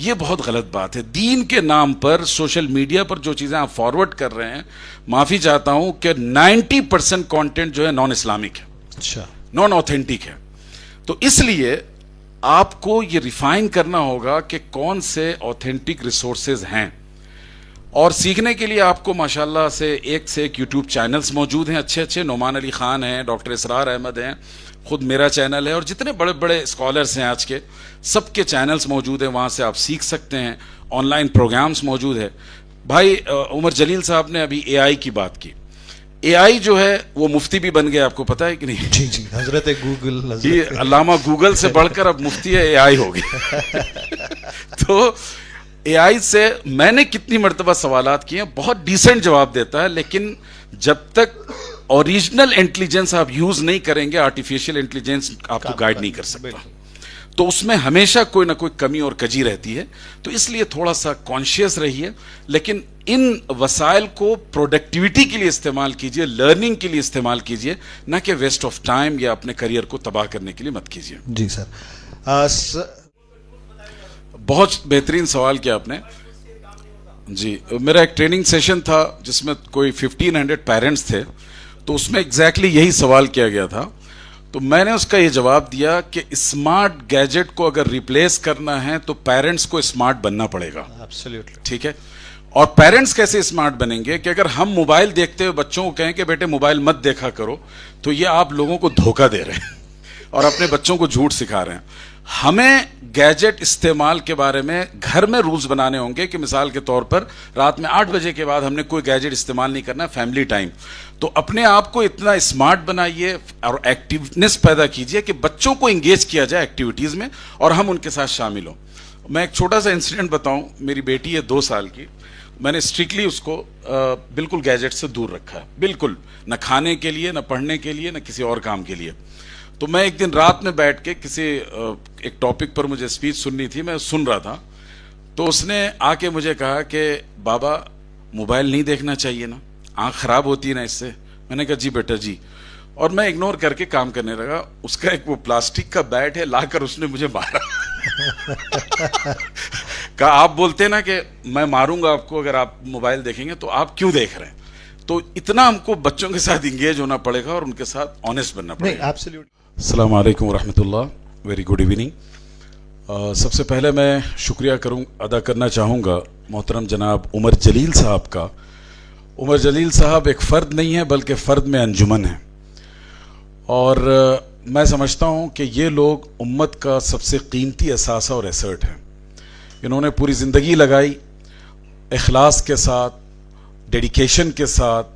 یہ بہت غلط بات ہے. دین کے نام پر سوشل میڈیا پر جو چیزیں آپ فارورڈ کر رہے ہیں, معافی چاہتا ہوں کہ 90% کانٹینٹ جو ہے نان اسلامک ہے, اچھا, نان اوتھینٹک ہے. تو اس لیے آپ کو یہ ریفائن کرنا ہوگا کہ کون سے اوتھینٹک ریسورسز ہیں, اور سیکھنے کے لیے آپ کو ماشاءاللہ سے ایک یوٹیوب چینلز موجود ہیں اچھے اچھے. نعمان علی خان ہیں, ڈاکٹر اسرار احمد ہیں, خود میرا چینل ہے, اور جتنے بڑے بڑے اسکالرس ہیں آج کے, سب کے چینلز موجود ہیں, وہاں سے آپ سیکھ سکتے ہیں. آن لائن پروگرامز موجود ہے. بھائی عمر جلیل صاحب نے ابھی اے آئی کی بات کی. اے آئی جو ہے وہ مفتی بھی بن گیا, آپ کو پتا ہے کہ نہیں؟ جی جی, حضرت گوگل, یہ علامہ گوگل سے بڑھ کر اب مفتی اے آئی ہو گیا. تو اے آئی سے میں نے کتنی مرتبہ سوالات کیے ہیں, بہت ڈیسنٹ جواب دیتا ہے, لیکن جب تک اوریجنل انٹیلیجنس آپ یوز نہیں کریں گے, آرٹیفیشل انٹیلیجنس آپ کو گائیڈ نہیں کر سکتا. تو اس میں ہمیشہ کوئی نہ کوئی کمی اور کجی رہتی ہے. تو اس لیے تھوڑا سا کانشیس رہیے, لیکن ان وسائل کو پروڈکٹیوٹی کے لیے استعمال کیجئے, لرننگ کے لیے استعمال کیجئے, نہ کہ ویسٹ آف ٹائم یا اپنے کریئر کو تباہ کرنے کے لیے مت کیجئے. جی سر, بہت بہترین سوال کیا آپ نے. جی, میرا ایک ٹریننگ سیشن تھا جس میں کوئی 1500 پیرنٹس تھے, تو اس میں ایگزیکٹلی یہی سوال کیا گیا تھا. تو میں نے اس کا یہ جواب دیا کہ اسمارٹ گیجٹ کو اگر ریپلیس کرنا ہے تو پیرنٹس کو اسمارٹ بننا پڑے گا. ٹھیک ہے, اور پیرنٹس کیسے اسمارٹ بنیں گے کہ اگر ہم موبائل دیکھتے ہوئے بچوں کو کہیں کہ بیٹے موبائل مت دیکھا کرو, تو یہ آپ لوگوں کو دھوکہ دے رہے ہیں اور اپنے بچوں کو جھوٹ سکھا رہے ہیں. ہمیں گیجٹ استعمال کے بارے میں گھر میں رولز بنانے ہوں گے کہ مثال کے طور پر رات میں 8 بجے کے بعد ہم نے کوئی گیجٹ استعمال نہیں کرنا, فیملی ٹائم. تو اپنے آپ کو اتنا اسمارٹ بنائیے اور ایکٹیونیس پیدا کیجیے کہ بچوں کو انگیج کیا جائے ایکٹیویٹیز میں اور ہم ان کے ساتھ شامل ہوں. میں ایک چھوٹا سا انسیڈنٹ بتاؤں. میری بیٹی ہے 2 سال کی, میں نے اسٹرکٹلی اس کو بالکل گیجٹ سے دور رکھا ہے, بالکل, نہ کھانے کے لیے, نہ پڑھنے کے لیے, نہ کسی اور کام کے لیے. تو میں ایک دن رات میں بیٹھ کے کسی ایک ٹاپک پر مجھے اسپیچ سننی تھی, میں سن رہا تھا. تو اس نے آ کے مجھے کہا کہ بابا موبائل نہیں دیکھنا چاہیے نا, آنکھ خراب ہوتی ہے نا اس سے. میں نے کہا جی بیٹا جی, اور میں اگنور کر کے کام کرنے لگا. اس کا ایک وہ پلاسٹک کا بیٹ ہے, لا کر اس نے مجھے مارا. کہا آپ بولتے نا کہ میں ماروں گا آپ کو اگر آپ موبائل دیکھیں گے, تو آپ کیوں دیکھ رہے ہیں؟ تو اتنا ہم کو بچوں کے ساتھ انگیج ہونا پڑے گا اور ان کے ساتھ آنےسٹ بننا پڑے گا. السلام علیکم ورحمۃ اللہ, ویری گڈ ایوننگ. سب سے پہلے میں شکریہ ادا کرنا چاہوں گا محترم جناب عمر جلیل صاحب کا. عمر جلیل صاحب ایک فرد نہیں ہے بلکہ فرد میں انجمن ہے, اور میں سمجھتا ہوں کہ یہ لوگ امت کا سب سے قیمتی اثاثہ اور ایسرٹ ہے. انہوں نے پوری زندگی لگائی اخلاص کے ساتھ, ڈیڈیکیشن کے ساتھ,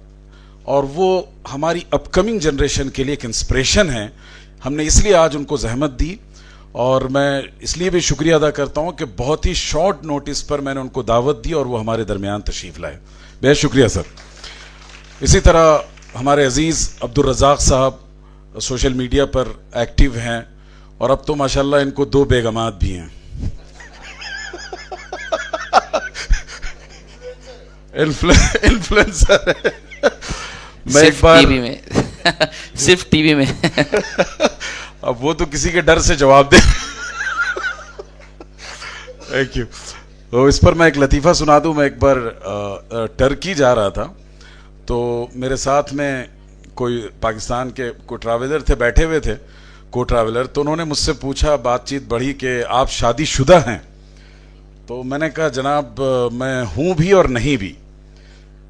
اور وہ ہماری اپ کمنگ جنریشن کے لیے ایک انسپریشن ہے. ہم نے اس لیے آج ان کو زحمت دی, اور میں اس لیے بھی شکریہ ادا کرتا ہوں کہ بہت ہی شارٹ نوٹس پر میں نے ان کو دعوت دی اور وہ ہمارے درمیان تشریف لائے. بہت شکریہ سر. اسی طرح ہمارے عزیز عبدالرزاق صاحب سوشل میڈیا پر ایکٹیو ہیں, اور اب تو ماشاءاللہ ان کو 2 بیگمات بھی ہیں. انفلوئنسر ہے. میں ایک بار ٹی وی میں صرف ٹی وی میں. اب وہ تو کسی کے ڈر سے جواب دے. Thank you. تو اس پر میں ایک لطیفہ سنا دوں. میں ایک بار ٹرکی جا رہا تھا, تو میرے ساتھ میں کوئی پاکستان کے کوئی ٹریولر تھے, بیٹھے ہوئے تھے کو ٹریولر. تو انہوں نے مجھ سے پوچھا, بات چیت بڑھی کہ آپ شادی شدہ ہیں. تو میں نے کہا جناب میں ہوں بھی اور نہیں بھی.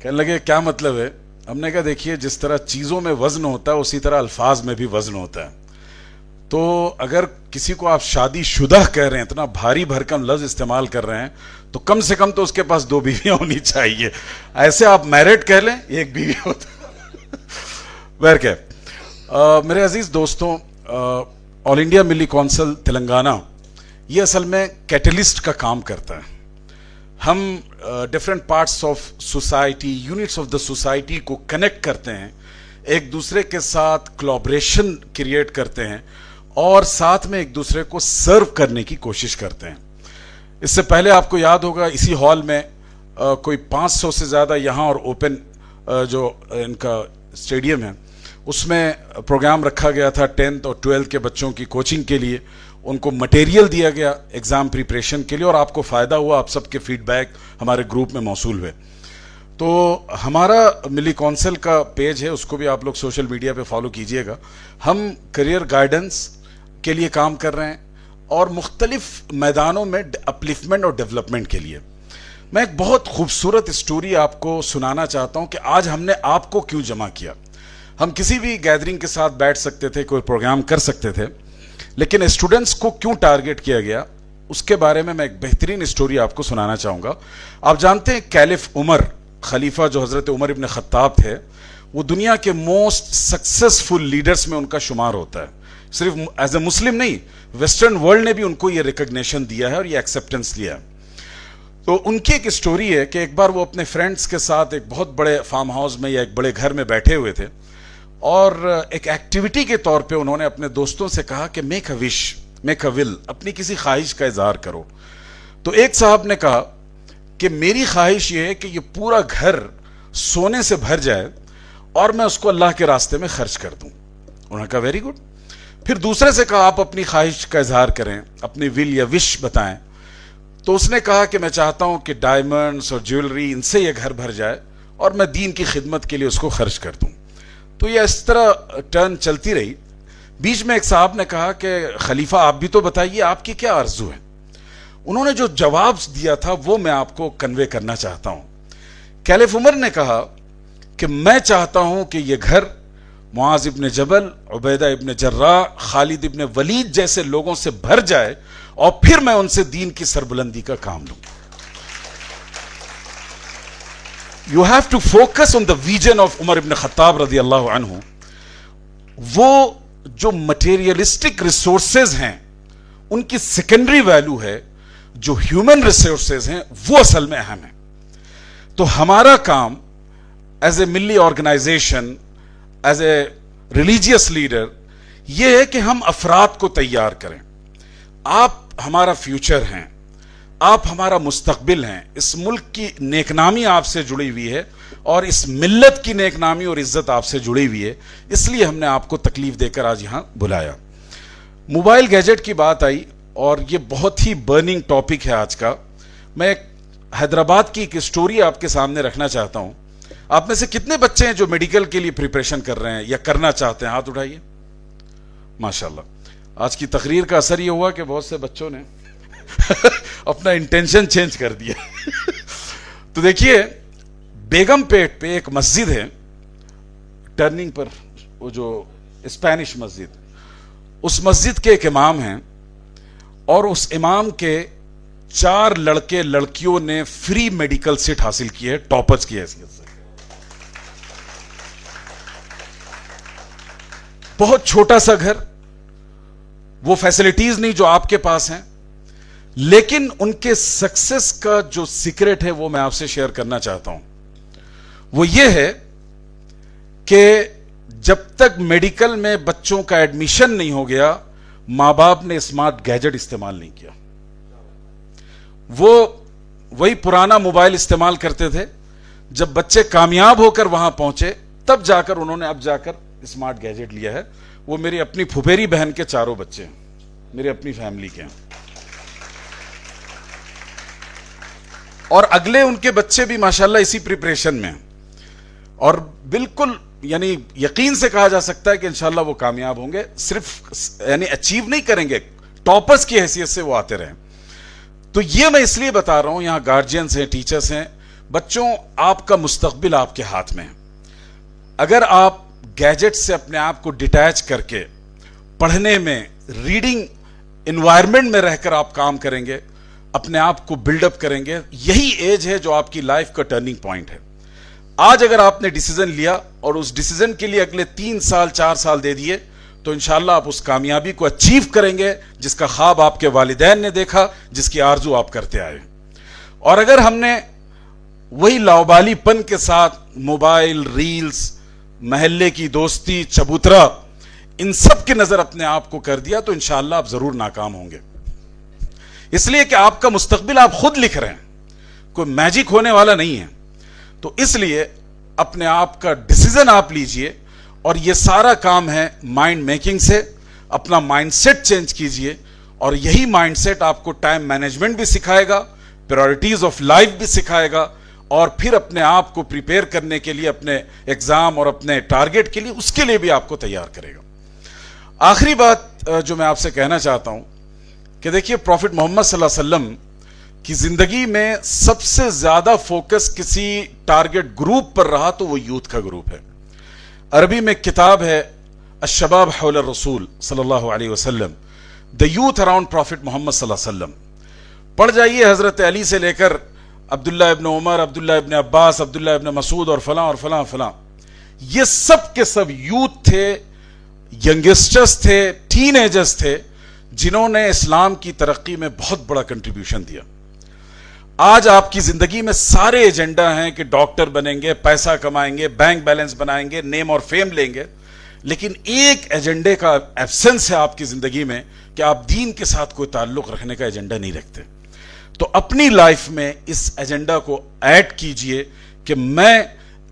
کہنے لگے کیا مطلب ہے؟ ہم نے کہا دیکھیے جس طرح چیزوں میں وزن ہوتا ہے اسی طرح الفاظ میں بھی وزن ہوتا ہے. تو اگر کسی کو آپ شادی شدہ کہہ رہے ہیں, اتنا بھاری بھرکم لفظ استعمال کر رہے ہیں, تو کم سے کم تو اس کے پاس 2 بیویاں ہونی چاہیے. ایسے آپ میرڈ کہہ لیں, 1 بیوی ہوتا. میرے عزیز دوستوں, آل انڈیا ملی کونسل تلنگانہ یہ اصل میں کیٹلسٹ کا کام کرتا ہے. ہم different parts of society, units of the society کو کنیکٹ کرتے ہیں, ایک دوسرے کے ساتھ کولابریشن کریٹ کرتے ہیں, اور ساتھ میں ایک دوسرے کو سرو کرنے کی کوشش کرتے ہیں. اس سے پہلے آپ کو یاد ہوگا اسی ہال میں کوئی 500 سے زیادہ یہاں اور اوپن جو ان کا اسٹیڈیم ہے اس میں پروگرام رکھا گیا تھا 10th اور 12th کے بچوں کی کوچنگ کے لیے. ان کو مٹیریل دیا گیا ایگزام پریپریشن کے لیے اور آپ کو فائدہ ہوا, آپ سب کے فیڈ بیک ہمارے گروپ میں موصول ہوئے. تو ہمارا ملی کونسل کا پیج ہے, اس کو بھی آپ لوگ سوشل میڈیا پہ فالو کیجئے گا. ہم کریئر گائیڈنس کے لیے کام کر رہے ہیں اور مختلف میدانوں میں اپلفمنٹ اور ڈیولپمنٹ کے لیے. میں ایک بہت خوبصورت اسٹوری آپ کو سنانا چاہتا ہوں کہ آج ہم نے آپ کو کیوں جمع کیا. ہم کسی بھی گیدرنگ کے ساتھ بیٹھ سکتے تھے, کوئی پروگرام کر سکتے تھے, لیکن اسٹوڈنٹس کو کیوں ٹارگٹ کیا گیا اس کے بارے میں ایک بہترین اسٹوری آپ کو سنانا چاہوں گا. آپ جانتے ہیں کیلف عمر, خلیفہ جو حضرت عمر ابن خطاب تھے, وہ دنیا کے موسٹ سکسیسفل لیڈرز میں ان کا شمار ہوتا ہے. صرف ایز اے مسلم نہیں, ویسٹرن ورلڈ نے بھی ان کو یہ ریکگنیشن دیا ہے اور یہ ایکسیپٹنس لیا ہے. تو ان کی ایک اسٹوری ہے کہ ایک بار وہ اپنے فرینڈس کے ساتھ ایک بہت بڑے فارم ہاؤس میں یا ایک بڑے گھر میں بیٹھے ہوئے تھے اور ایک ایکٹیویٹی کے طور پہ انہوں نے اپنے دوستوں سے کہا کہ make a wish, make a ول, اپنی کسی خواہش کا اظہار کرو. تو ایک صاحب نے کہا کہ میری خواہش یہ ہے کہ یہ پورا گھر سونے سے بھر جائے اور میں اس کو اللہ کے راستے میں خرچ کر دوں. انہوں نے کہا ویری گڈ. پھر دوسرے سے کہا آپ اپنی خواہش کا اظہار کریں, اپنی ول یا وش بتائیں. تو اس نے کہا کہ میں چاہتا ہوں کہ ڈائمنڈز اور جیولری ان سے یہ گھر بھر جائے اور میں دین کی خدمت کے لیے اس کو خرچ کر دوں. تو یہ اس طرح ٹرن چلتی رہی. بیچ میں ایک صاحب نے کہا کہ خلیفہ آپ بھی تو بتائیے آپ کی کیا آرزو ہے. انہوں نے جو جواب دیا تھا وہ میں آپ کو کنوے کرنا چاہتا ہوں. کیلف عمر نے کہا کہ میں چاہتا ہوں کہ یہ گھر معاذ ابن جبل, عبیدہ ابن جراح, خالد ابن ولید جیسے لوگوں سے بھر جائے اور پھر میں ان سے دین کی سربلندی کا کام لوں. You have to focus on the vision of Umar ibn Khattab رضی اللہ عنہ. وہ جو مٹیریلسٹک ریسورسز ہیں ان کی سیکنڈری ویلیو ہے, جو ہیومن ریسورسز ہیں وہ اصل میں اہم ہے. تو ہمارا کام ایز اے ملی organisation, as a religious leader, یہ ہے کہ ہم افراد کو تیار کریں. آپ ہمارا فیوچر ہیں, آپ ہمارا مستقبل ہیں. اس ملک کی نیک نامی آپ سے جڑی ہوئی ہے اور اس ملت کی نیک نامی اور عزت آپ سے جڑی ہوئی ہے. اس لیے ہم نے آپ کو تکلیف دے کر آج یہاں بلایا. موبائل گیجٹ کی بات آئی اور یہ بہت ہی برننگ ٹاپک ہے آج کا. میں حیدرآباد کی ایک اسٹوری آپ کے سامنے رکھنا چاہتا ہوں. آپ میں سے کتنے بچے ہیں جو میڈیکل کے لیے پریپریشن کر رہے ہیں یا کرنا چاہتے ہیں؟ ہاتھ اٹھائیے. ماشاءاللہ. آج کی تقریر کا اثر یہ ہوا کہ بہت سے بچوں نے اپنا انٹینشن چینج کر دیا. تو دیکھیے, بیگم پیٹ پہ ایک مسجد ہے, ٹرننگ پر, وہ جو اسپینش مسجد, اس مسجد کے ایک امام ہیں اور اس امام کے 4 لڑکے لڑکیوں نے فری میڈیکل سیٹ حاصل کی ہے ٹاپرز کی حیثیت سے. بہت چھوٹا سا گھر, وہ فیسلٹیز نہیں جو آپ کے پاس ہیں, لیکن ان کے سکسس کا جو سیکرٹ ہے وہ میں آپ سے شیئر کرنا چاہتا ہوں. وہ یہ ہے کہ جب تک میڈیکل میں بچوں کا ایڈمیشن نہیں ہو گیا, ماں باپ نے اسمارٹ گیجٹ استعمال نہیں کیا. وہ وہی پرانا موبائل استعمال کرتے تھے. جب بچے کامیاب ہو کر وہاں پہنچے تب جا کر انہوں نے اب جا کر اسمارٹ گیجٹ لیا ہے. وہ میری اپنی پھپھیری بہن کے 4 بچے ہیں, میری اپنی فیملی کے ہیں, اور اگلے ان کے بچے بھی ماشاءاللہ اسی پریپریشن میں ہیں. اور بالکل یعنی یقین سے کہا جا سکتا ہے کہ انشاءاللہ وہ کامیاب ہوں گے. صرف یعنی اچیو نہیں کریں گے, ٹاپرز کی حیثیت سے وہ آتے رہیں. تو یہ میں اس لیے بتا رہا ہوں, یہاں گارجینز ہیں, ٹیچرز ہیں. بچوں, آپ کا مستقبل آپ کے ہاتھ میں ہے. اگر آپ گیجٹ سے اپنے آپ کو ڈیٹیچ کر کے پڑھنے میں, ریڈنگ انوائرمنٹ میں رہ کر آپ کام کریں گے, اپنے آپ کو بلڈ اپ کریں گے, یہی ایج ہے جو آپ کی لائف کا ٹرننگ پوائنٹ ہے. آج اگر آپ نے ڈیسیزن لیا اور اس ڈیسیزن کے لیے اگلے 3 سال 4 سال دے دیے تو انشاءاللہ آپ اس کامیابی کو اچیو کریں گے جس کا خواب آپ کے والدین نے دیکھا, جس کی آرزو آپ کرتے آئے. اور اگر ہم نے وہی لاوبالی پن کے ساتھ موبائل, ریلز, محلے کی دوستی, چبوترا, ان سب کی نظر اپنے آپ کو کر دیا تو انشاءاللہ آپ ضرور ناکام ہوں گے. اس لیے کہ آپ کا مستقبل آپ خود لکھ رہے ہیں, کوئی میجک ہونے والا نہیں ہے. تو اس لیے اپنے آپ کا ڈیسیزن آپ لیجئے, اور یہ سارا کام ہے مائنڈ میکنگ سے. اپنا مائنڈ سیٹ چینج کیجئے اور یہی مائنڈ سیٹ آپ کو ٹائم مینجمنٹ بھی سکھائے گا, پرائرٹیز آف لائف بھی سکھائے گا, اور پھر اپنے آپ کو پریپیئر کرنے کے لیے, اپنے ایگزام اور اپنے ٹارگٹ کے لیے, اس کے لیے بھی آپ کو تیار کرے گا. آخری بات جو میں آپ سے کہنا چاہتا ہوں کہ دیکھیے, پروفٹ محمد صلی اللہ علیہ وسلم کی زندگی میں سب سے زیادہ فوکس کسی ٹارگٹ گروپ پر رہا تو وہ یوتھ کا گروپ ہے. عربی میں کتاب ہے الشباب حول الرسول صلی اللہ علیہ وسلم, دا یوتھ اراؤنڈ پروفٹ محمد صلی اللہ علیہ وسلم. پڑھ جائیے, حضرت علی سے لے کر عبداللہ ابن عمر, عبداللہ ابن عباس, عبداللہ ابن مسعود اور فلاں اور فلاں فلاں, یہ سب کے سب یوتھ تھے, ینگسٹرز تھے, ٹین ایجرز تھے, جنہوں نے اسلام کی ترقی میں بہت بڑا کنٹریبیوشن دیا. آج آپ کی زندگی میں سارے ایجنڈا ہیں کہ ڈاکٹر بنیں گے, پیسہ کمائیں گے, بینک بیلنس بنائیں گے, نیم اور فیم لیں گے, لیکن ایک ایجنڈے کا ایبسنس ہے آپ کی زندگی میں کہ آپ دین کے ساتھ کوئی تعلق رکھنے کا ایجنڈا نہیں رکھتے. تو اپنی لائف میں اس ایجنڈا کو ایڈ کیجئے کہ میں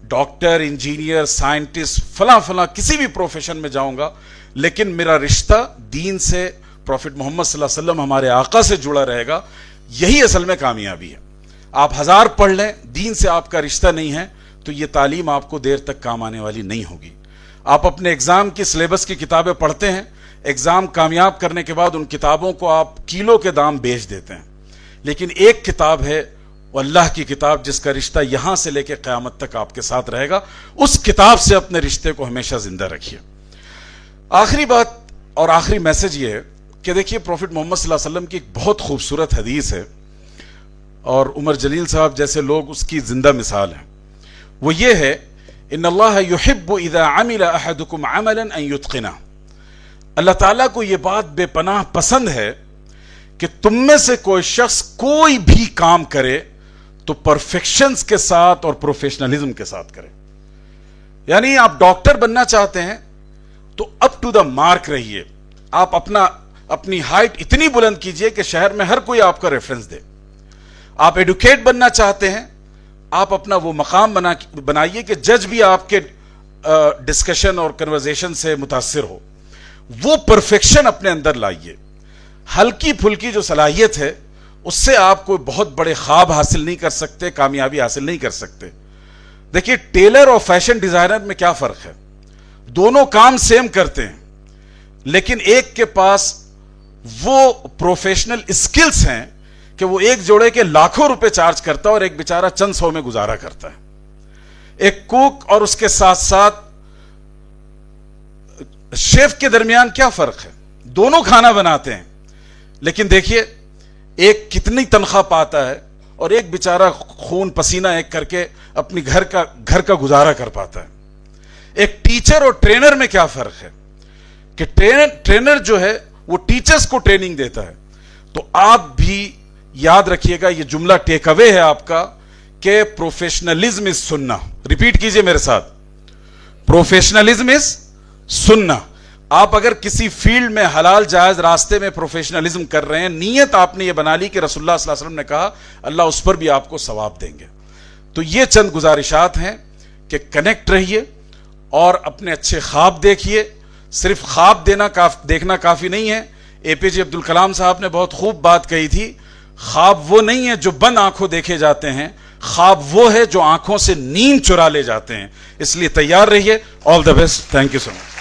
ڈاکٹر, انجینئر, سائنٹسٹ, فلاں فلاں کسی بھی پروفیشن میں جاؤں گا, لیکن میرا رشتہ دین سے, پروفٹ محمد صلی اللہ علیہ وسلم ہمارے آقا سے جڑا رہے گا. یہی اصل میں کامیابی ہے. آپ 1000 پڑھ لیں, دین سے آپ کا رشتہ نہیں ہے تو یہ تعلیم آپ کو دیر تک کام آنے والی نہیں ہوگی. آپ اپنے ایگزام کی سلیبس کی کتابیں پڑھتے ہیں, ایگزام کامیاب کرنے کے بعد ان کتابوں کو آپ کلو کے دام بیچ دیتے ہیں, لیکن ایک کتاب ہے وہ اللہ کی کتاب جس کا رشتہ یہاں سے لے کے قیامت تک آپ کے ساتھ رہے گا. اس کتاب سے اپنے رشتے کو ہمیشہ زندہ رکھیے. آخری بات اور آخری میسج یہ ہے کہ دیکھیے, پروفٹ محمد صلی اللہ علیہ وسلم کی ایک بہت خوبصورت حدیث ہے, اور عمر جلیل صاحب جیسے لوگ اس کی زندہ مثال ہیں. وہ یہ ہے, ان اللہ یحب اذا عمل احدکم عملا ان یتقنہ. اللہ تعالیٰ کو یہ بات بے پناہ پسند ہے کہ تم میں سے کوئی شخص کوئی بھی کام کرے تو پرفیکشنز کے ساتھ اور پروفیشنلزم کے ساتھ کرے. یعنی آپ ڈاکٹر بننا چاہتے ہیں تو اپ ٹو دا مارک رہیے. آپ اپنی ہائٹ اتنی بلند کیجئے کہ شہر میں ہر کوئی آپ کا ریفرنس دے. آپ ایڈوکیٹ بننا چاہتے ہیں, آپ اپنا وہ مقام بنائیے کہ جج بھی آپ کے ڈسکشن اور کنورزیشن سے متاثر ہو. وہ پرفیکشن اپنے اندر لائیے. ہلکی پھلکی جو صلاحیت ہے اس سے آپ کوئی بہت بڑے خواب حاصل نہیں کر سکتے, کامیابی حاصل نہیں کر سکتے. دیکھیے, ٹیلر اور فیشن ڈیزائنر میں کیا فرق ہے؟ دونوں کام سیم کرتے ہیں, لیکن ایک کے پاس وہ پروفیشنل اسکلز ہیں کہ وہ ایک جوڑے کے لاکھوں روپے چارج کرتا ہے اور ایک بیچارہ چند سو میں گزارا کرتا ہے. ایک کوک اور اس کے ساتھ ساتھ شیف کے درمیان کیا فرق ہے؟ دونوں کھانا بناتے ہیں, لیکن دیکھیے ایک کتنی تنخواہ پاتا ہے اور ایک بیچارہ خون پسینہ ایک کر کے اپنی گھر کا گزارا کر پاتا ہے. ایک ٹیچر اور ٹرینر میں کیا فرق ہے کہ ٹرینر جو ہے وہ ٹیچرز کو ٹریننگ دیتا ہے. تو آپ بھی یاد رکھیے گا, یہ جملہ ٹیک اوے ہے آپ کا کہ پروفیشنلزم از سننا. ریپیٹ کیجئے میرے ساتھ, پروفیشنلزم از سننا. آپ اگر کسی فیلڈ میں حلال جائز راستے میں پروفیشنلزم کر رہے ہیں, نیت آپ نے یہ بنا لی کہ رسول اللہ صلی اللہ علیہ وسلم نے کہا, اللہ اس پر بھی آپ کو ثواب دیں گے. تو یہ چند گزارشات ہیں کہ کنیکٹ رہیے اور اپنے اچھے خواب دیکھیے. صرف خواب دیکھنا کافی نہیں ہے. اے پی جے عبد الکلام صاحب نے بہت خوب بات کہی تھی, خواب وہ نہیں ہے جو بند آنکھوں دیکھے جاتے ہیں, خواب وہ ہے جو آنکھوں سے نیند چرا لے جاتے ہیں. اس لیے تیار رہیے. All the best. Thank you so much.